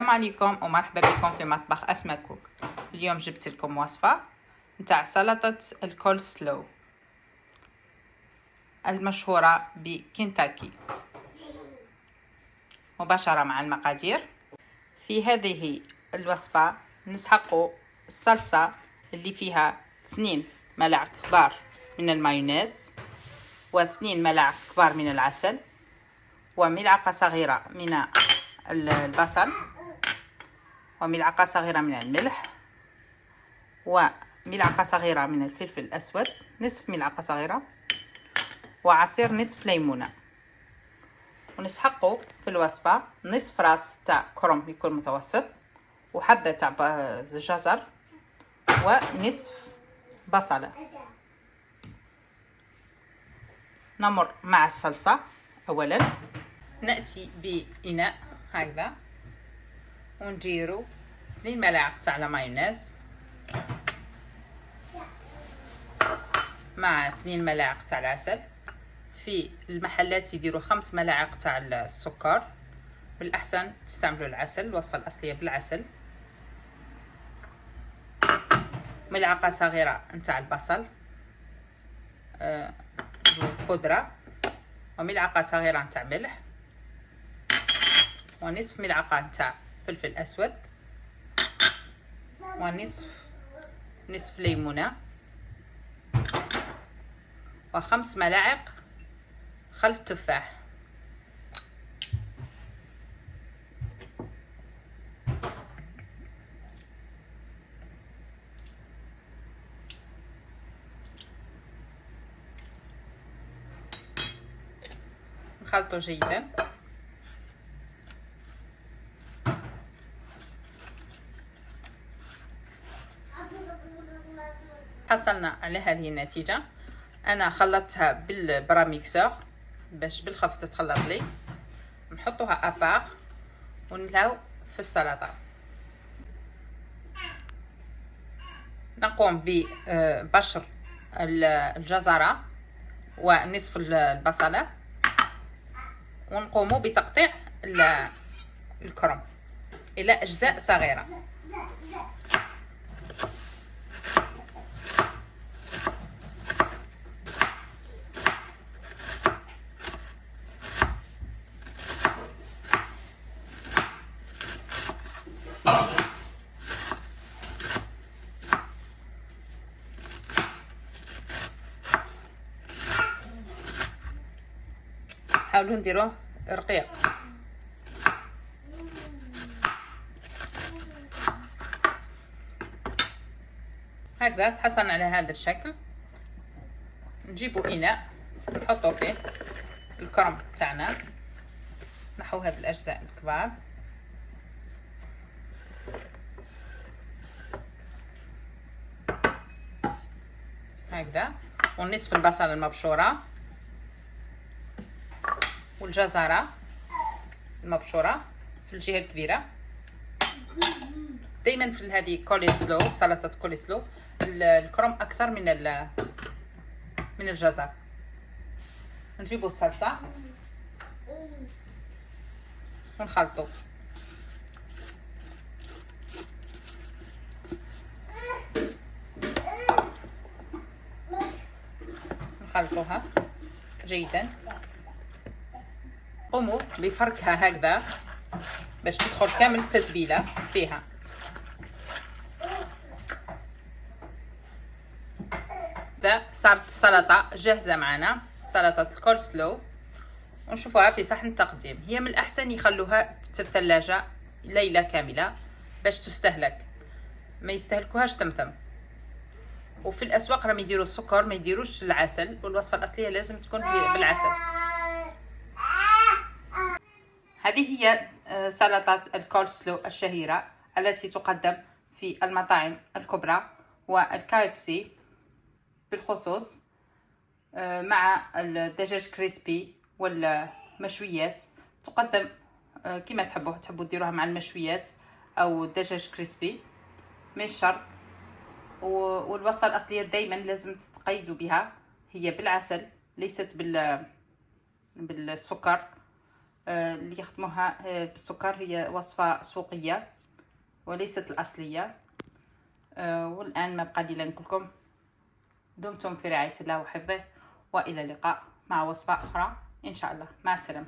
السلام عليكم ومرحبا بكم في مطبخ أسماء كوك. اليوم جبت لكم وصفة نتاع سلطة الكول سلو المشهورة بكنتاكي. مباشرة مع المقادير. في هذه الوصفة نسحق الصلصة اللي فيها 2 ملاعق كبار من المايونيز، و2 ملاعق كبار من العسل، وملعقة صغيرة من البصل، وملعقة صغيرة من الملح، وملعقة صغيرة من الفلفل الأسود، نصف ملعقة صغيرة، وعصير نصف ليمونة. ونسحقوا في الوصفة نصف راس تاع كرنب يكون متوسط، وحبة تاع جزر، ونصف بصلة. نمر مع الصلصة. أولا نأتي بإناء هكذا ونديرو 2 ملاعق تاع المايونيز مع 2 ملاعق تاع العسل. في المحلات يديروا 5 ملاعق تاع السكر، بالأحسن تستعملوا العسل، الوصفة الأصلية بالعسل. ملعقة صغيرة نتاع البصل بودرة، وملعقة صغيرة نتاع ملح، ونصف ملعقة نتاع فلفل أسود، ونصف ليمونة، و5 ملاعق خل تفاح. نخلطه جيدا. حصلنا على هذه النتيجة. أنا خلطتها بالبراميكسور باش بالخف تتخلط لي. نحطوها أبار ونملاو في السلطة. نقوم ببشر الجزرة ونصف البصلة، ونقوم بتقطيع الكرنب إلى أجزاء صغيرة. حاولوا نديروه رقيق. هكذا تحصلنا على هذا الشكل. نجيبوا إناء نحطوا فيه الكرنب تاعنا، نحو هذه الأجزاء الكبار. هكذا، ونصف البصل المبشورة، والجزرة المبشورة في الجهة الكبيرة. دايما في هذه كوليسلو، سلطة كوليسلو، الكرنب أكثر من الجزر. نجيبوا الصلصة ونخلطوا. نخلطوها جيدا. قوموا بفركها هكذا باش تدخل كامل التتبيلة فيها. ذا صارت السلطة جاهزة معنا، سلطة الكول سلو، ونشوفوها في صحن التقديم. هي من الأحسن يخلوها في الثلاجة ليلة كاملة باش تستهلك، ما يستهلكوهاش ثمثم. وفي الأسواق راهم يديروا السكر، ما يديروش العسل، والوصفة الأصلية لازم تكون بالعسل. هذه هي سلطة الكول سلو الشهيرة التي تقدم في المطاعم الكبرى والKFC بالخصوص، مع الدجاج كريسبي والمشويات. تقدم كما تحبوا ديروها مع المشويات أو الدجاج كريسبي، مش شرط. والوصفة الأصلية دايما لازم تتقيدوا بها، هي بالعسل ليست بالسكر. اللي يخدموها بالسكر هي وصفة سوقية وليست الأصلية. والآن ما بقى لي إلا نقول لكم دمتم في رعاية الله وحفظه، وإلى اللقاء مع وصفة أخرى إن شاء الله. مع السلامة.